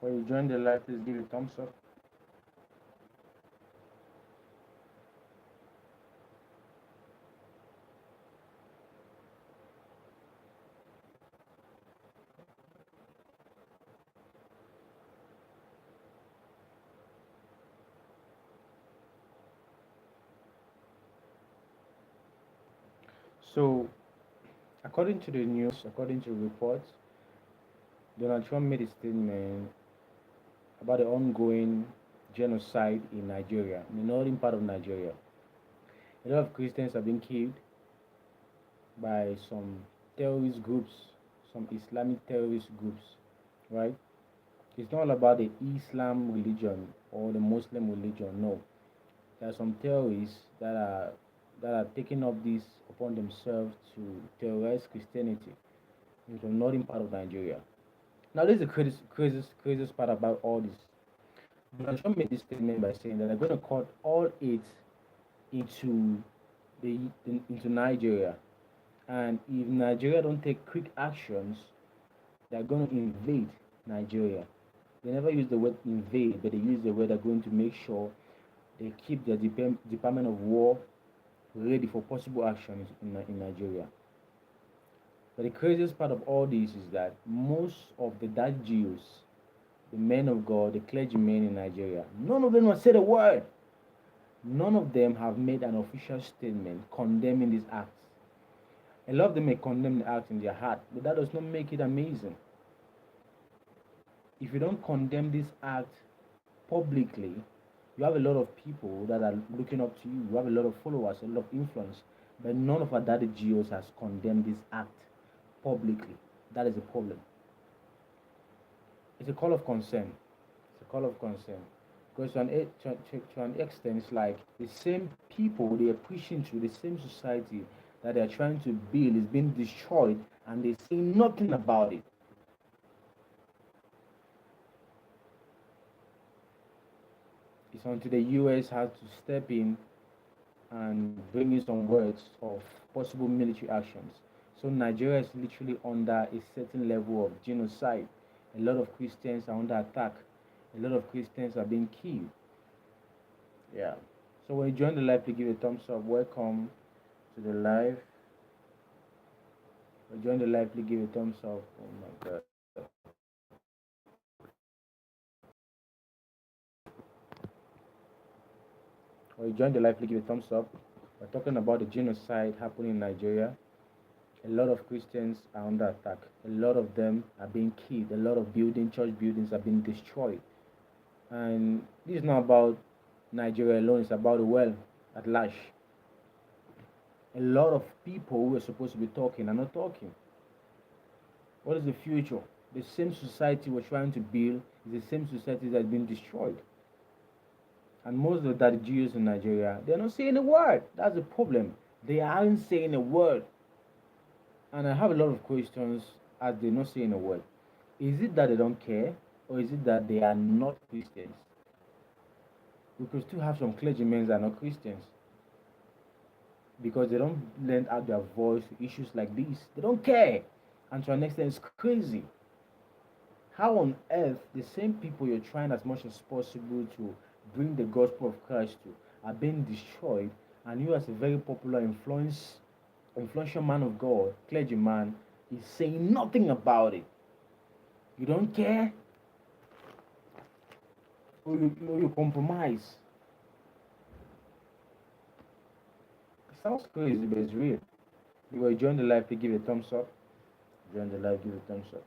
When you join the live, please give a thumbs up. So, according to the news, according to reports, Donald Trump made a statement about the ongoing genocide in Nigeria, in the northern part of Nigeria. A lot of Christians have been killed by some terrorist groups, some Islamic terrorist groups, right? It's not all about the Islam religion or the Muslim religion. No, there are some terrorists that are taking up this upon themselves to terrorize Christianity in the northern part of Nigeria. Now, this is the craziest part about all this. Donald Trump made this statement by saying that they're going to cut all aid into into Nigeria, and if Nigeria don't take quick actions, they're going to invade Nigeria. They never use the word invade, but they use the word they're going to make sure they keep the Department of War ready for possible actions in Nigeria. But the craziest part of all this is that most of the Dutch Jews, the men of God, the clergymen in Nigeria, none of them have said a word. None of them have made an official statement condemning these acts. A lot of them may condemn the act in their heart, but that does not make it amazing. If you don't condemn this act publicly, you have a lot of people that are looking up to you. You have a lot of followers, a lot of influence, but none of our daddy GOs has condemned this act publicly. That is a problem. It's a call of concern. It's a call of concern. Because to an extent, it's like the same people they are pushing to, the same society that they are trying to build is being destroyed, and they say nothing about it. It's until the US has to step in and bring in some words of possible military actions. So Nigeria is literally under a certain level of genocide. A lot of Christians are under attack. A lot of Christians are being killed. Yeah. So when you join the live, please give a thumbs up. Welcome to the live. When you join the live, please give a thumbs up. Oh my God. When you join the live, please give a thumbs up. We're talking about the genocide happening in Nigeria. A lot of Christians are under attack. A lot of them are being killed. A lot of church buildings are being destroyed. And this is not about Nigeria alone, it's about the world at large. A lot of people who are supposed to be talking are not talking. What is the future? The same society we're trying to build is the same society that's been destroyed. And most of the Jews in Nigeria, they're not saying a word. That's the problem. They aren't saying a word. And I have a lot of questions as they're not saying a word. Is it that they don't care, or is it that they are not Christians? We could still have some clergymen that are not Christians because they don't lend out their voice to issues like this. They don't care. And to an extent, it's crazy. How on earth the same people you're trying as much as possible to bring the gospel of Christ to are being destroyed, and you, as a very popular influential man of God, clergyman, is saying nothing about it? You don't care, or you compromise. It sounds crazy, but it's real. You will join the live, please give a thumbs up. Join the live, give a thumbs up.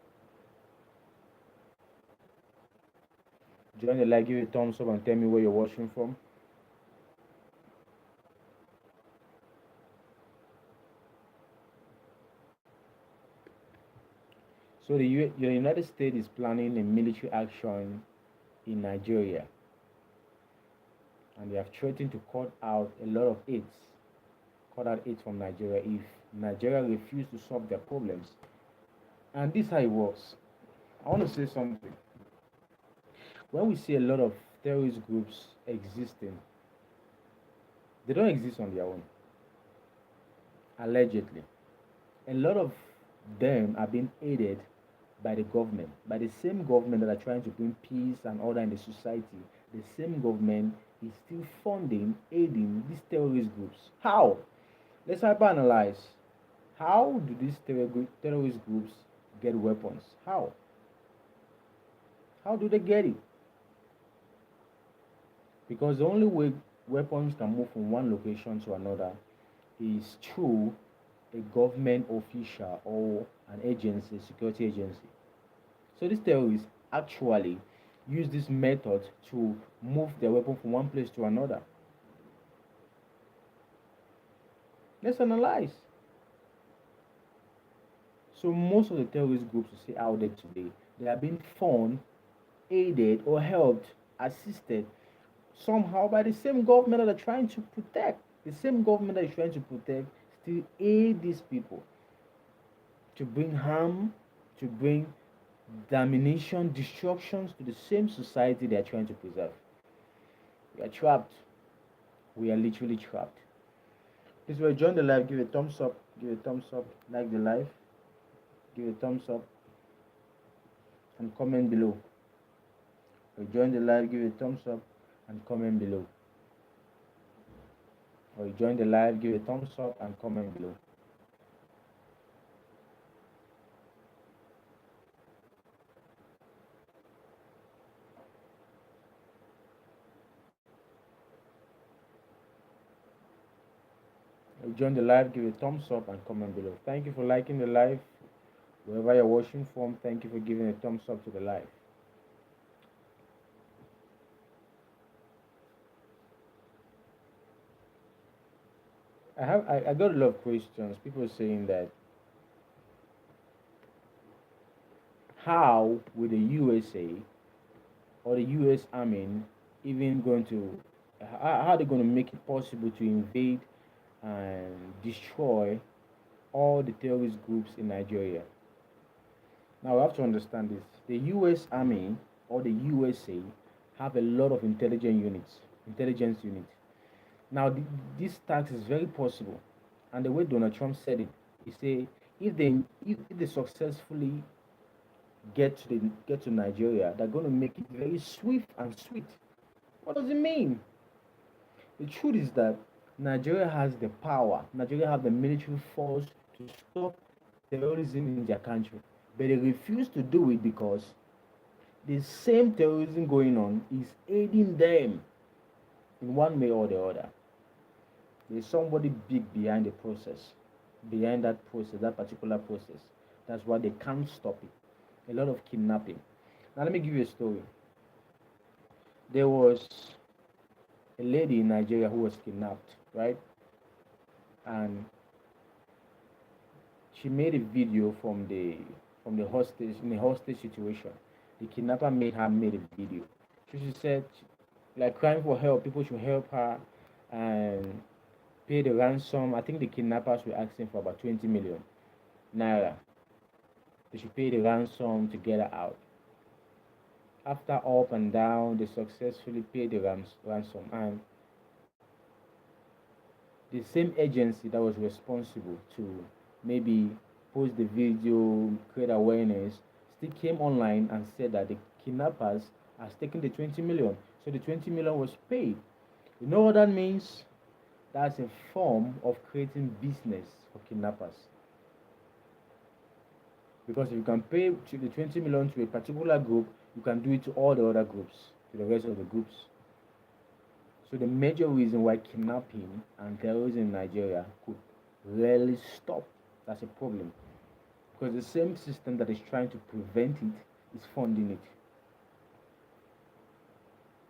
Join the live, give a thumbs up, and tell me where you're watching from. So the United States is planning a military action in Nigeria, and they have threatened to cut out aid from Nigeria if Nigeria refuses to solve their problems. And this is how it works. I want to say something. When we see a lot of terrorist groups existing, they don't exist on their own. Allegedly, a lot of them are being aided by the government, by the same government that are trying to bring peace and order in the society. The same government is still funding, aiding these terrorist groups. How? Let's hyperanalyze. How do these terrorist groups get weapons? How? How do they get it? Because the only way weapons can move from one location to another is through a government official or an agency, security agency. So these terrorists actually use this method to move their weapon from one place to another. Let's analyze. So most of the terrorist groups you see out there today, they are being funded, aided, or helped, assisted somehow by the same government that are trying to protect. The same government that is trying to protect still aid these people to bring harm, to bring damnation, destructions to the same society they are trying to preserve. We are trapped. We are literally trapped. Please, if you join the live, give a thumbs up, like the live, give a thumbs up, and comment below. If you join the live, give a thumbs up and comment below. Or you join the live, give a thumbs up and comment below. If you join the live, give a thumbs up and comment below. Thank you for liking the live. Wherever you're watching from, thank you for giving a thumbs up to the live. I got a lot of questions. People saying that how will the USA or the US Army even going to how are they going to make it possible to invade and destroy all the terrorist groups in Nigeria? Now we have to understand this. The US Army or the USA have a lot of intelligence units. Now this tax is very possible, and the way Donald Trump said it, he said if they successfully get to Nigeria, they're going to make it very swift and sweet. What does it mean? The truth is that Nigeria has the power. Nigeria have the military force to stop terrorism in their country, but they refuse to do it because the same terrorism going on is aiding them in one way or the other. There's somebody big behind the process, behind that particular process. That's why they can't stop it. A lot of kidnapping. Now let me give you a story. There was a lady in Nigeria who was kidnapped, right? And she made a video from the hostage in a hostage situation. The kidnapper made a video. So she said, like crying for help. People should help her and pay the ransom. I think the kidnappers were asking for about 20 million naira. They should pay the ransom to get her out. After up and down, they successfully paid the ransom, and the same agency that was responsible to maybe post the video, create awareness, still came online and said that the kidnappers has taken the 20 million. So the 20 million was paid. You know what that means? That's a form of creating business for kidnappers. Because if you can pay to the 20 million to a particular group, you can do it to all the other groups, to the rest of the groups. So the major reason why kidnapping and terrorism in Nigeria could rarely stop, that's a problem. Because the same system that is trying to prevent it is funding it.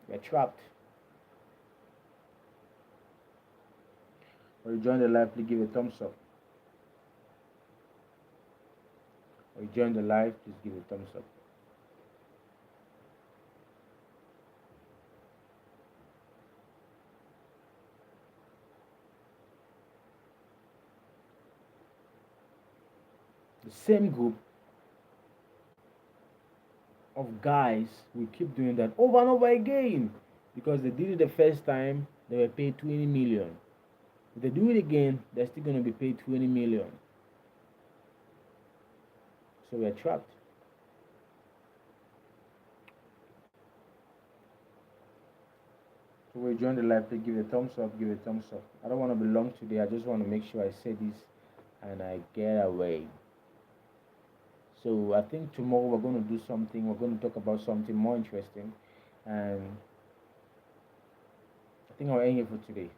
We're trapped. Or you join the live, please give a thumbs up. Or you join the live, please give a thumbs up. The same group of guys will keep doing that over and over again because they did it the first time, they were paid 20 million. If they do it again, they're still going to be paid 20 million. So we're trapped. So we join the live, please give a thumbs up, give a thumbs up. I don't want to be long today. I just want to make sure I say this and I get away. So I think tomorrow we're going to do something. We're going to talk about something more interesting, and I think I'll end here for today.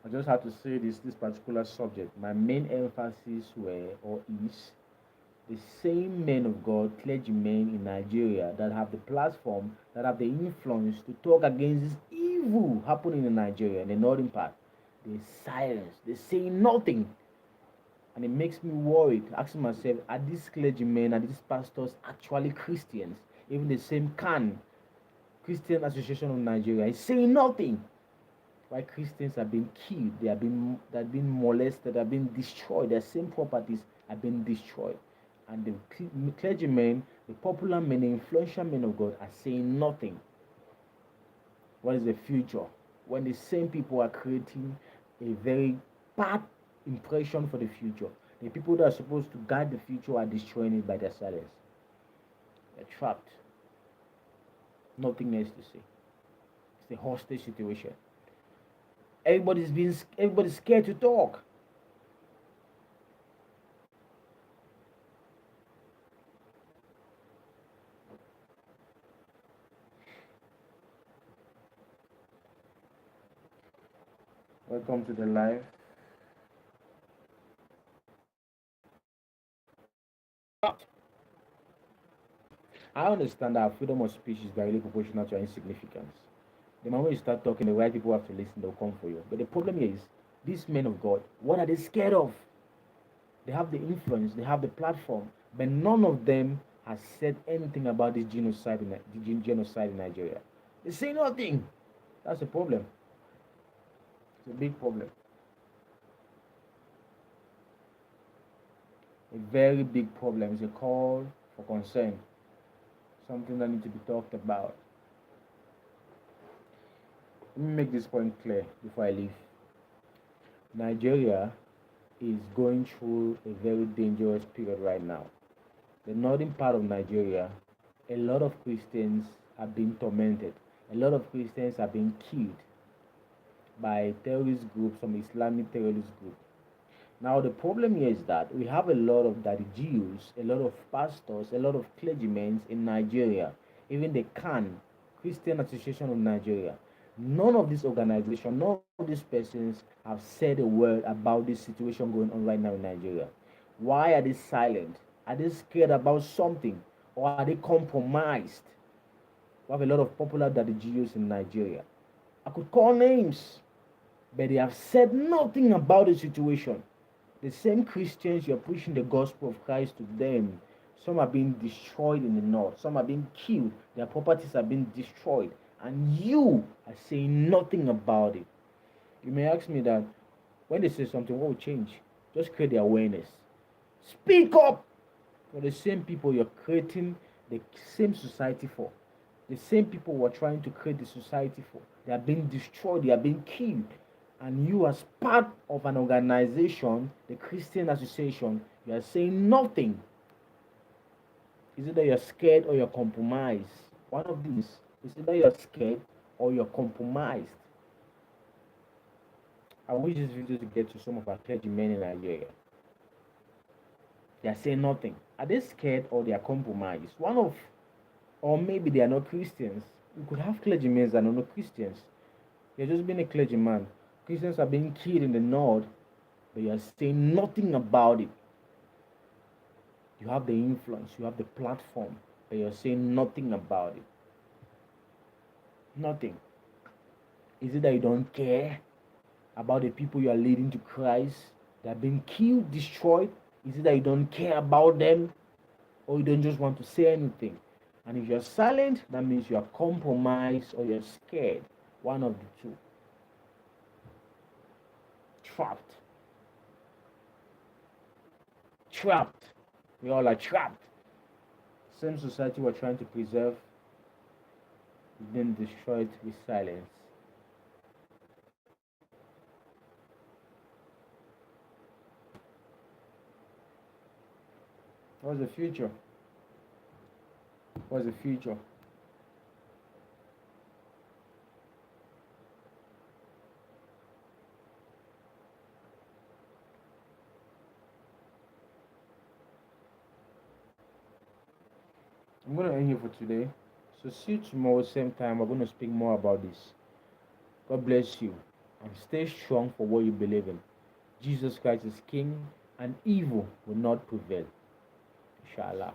I just have to say this particular subject. My main emphasis were or is the same men of God, clergymen in Nigeria that have the platform, that have the influence to talk against this evil happening in Nigeria, in the northern part. They silence, they say nothing. And it makes me worried, asking myself, are these clergymen, are these pastors actually Christians? Even the same Christian Association of Nigeria is saying nothing. Why Christians are being killed, they're being molested, they're being destroyed, their same properties are being destroyed. And the clergymen, the popular men, the influential men of God are saying nothing. What is the future? When the same people are creating a very bad impression for the future. The people that are supposed to guide the future are destroying it by their silence. They're trapped. Nothing else to say. It's a hostage situation. Everybody's scared to talk. Welcome to the live. I understand that freedom of speech is directly proportional to your insignificance. The moment you start talking, the right people have to listen, they'll come for you. But the problem here is, these men of God, what are they scared of? They have the influence, they have the platform, but none of them has said anything about this genocide in Nigeria. They say nothing. That's a problem. It's a big problem. A very big problem. It's a call for concern. Something that needs to be talked about. Let me make this point clear before I leave. Nigeria is going through a very dangerous period right now. The northern part of Nigeria, a lot of Christians are being tormented. A lot of Christians are being killed by terrorist groups, some Islamic terrorist group. Now the problem here is that we have a lot of Daddy Jews, a lot of pastors, a lot of clergymen in Nigeria, even the CAN, Christian Association of Nigeria. None of these organizations, none of these persons have said a word about this situation going on right now in Nigeria. Why are they silent? Are they scared about something? Or are they compromised? We have a lot of popular Daddy Jews in Nigeria. I could call names, but they have said nothing about the situation. The same Christians, you're preaching the gospel of Christ to them. Some are being destroyed in the north. Some are being killed. Their properties are being destroyed. And you are saying nothing about it. You may ask me that when they say something, what will change? Just create the awareness. Speak up for the same people you're creating the same society for. The same people we're trying to create the society for. They are being destroyed. They are being killed. And you, as part of an organization, the Christian Association, you are saying nothing. Is it that you're scared or you're compromised? One of these is either you're scared or you're compromised. I wish this video to get to some of our clergymen in Nigeria. They are saying nothing. Are they scared or they are compromised? Or maybe they are not Christians. You could have clergymen that are not Christians. You're just being a clergyman. Christians are being killed in the north, but you are saying nothing about it. You have the influence, you have the platform, but you're saying nothing about it. Nothing. Is it that you don't care about the people you are leading to Christ that are being killed, destroyed? Is it that you don't care about them, or you don't just want to say anything? And if you're silent, that means you are compromised or you're scared. One of the two. Trapped. Trapped. We all are trapped. Same society we're trying to preserve is being destroyed with silence. What's the future? What's the future? I'm going to end here for today. So see you tomorrow, same time. We're going to speak more about this. God bless you and stay strong for what you believe in. Jesus Christ is King and evil will not prevail. Inshallah.